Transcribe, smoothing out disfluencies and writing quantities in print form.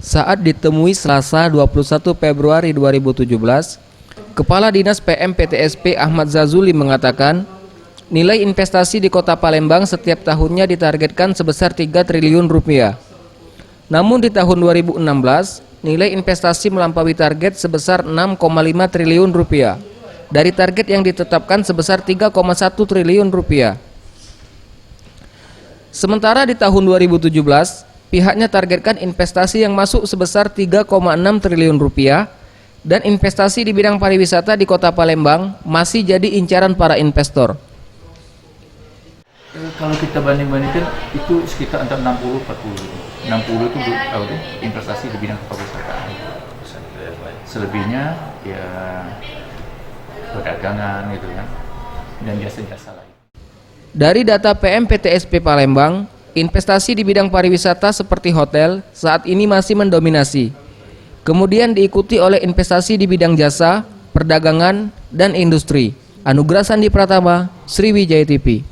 Saat ditemui Selasa 21 Februari 2017, Kepala Dinas PMPTSP Ahmad Zazuli mengatakan, nilai investasi di Kota Palembang setiap tahunnya ditargetkan sebesar 3 triliun rupiah. Namun di tahun 2016, nilai investasi melampaui target sebesar 6,5 triliun rupiah dari target yang ditetapkan sebesar 3,1 triliun rupiah. Sementara di tahun 2017, pihaknya targetkan investasi yang masuk sebesar 3,6 triliun rupiah dan investasi di bidang pariwisata di Kota Palembang masih jadi incaran para investor. Kalau kita banding-bandingkan itu sekitar antara 60-40. 60 itu investasi di bidang pariwisata. Selebihnya ya perdagangan gitu kan dan jasa-jasa lain. Dari data PMPTSP Palembang, investasi di bidang pariwisata seperti hotel saat ini masih mendominasi. Kemudian diikuti oleh investasi di bidang jasa, perdagangan, dan industri. Anugrah Sandi Pratama, Sriwijaya TV.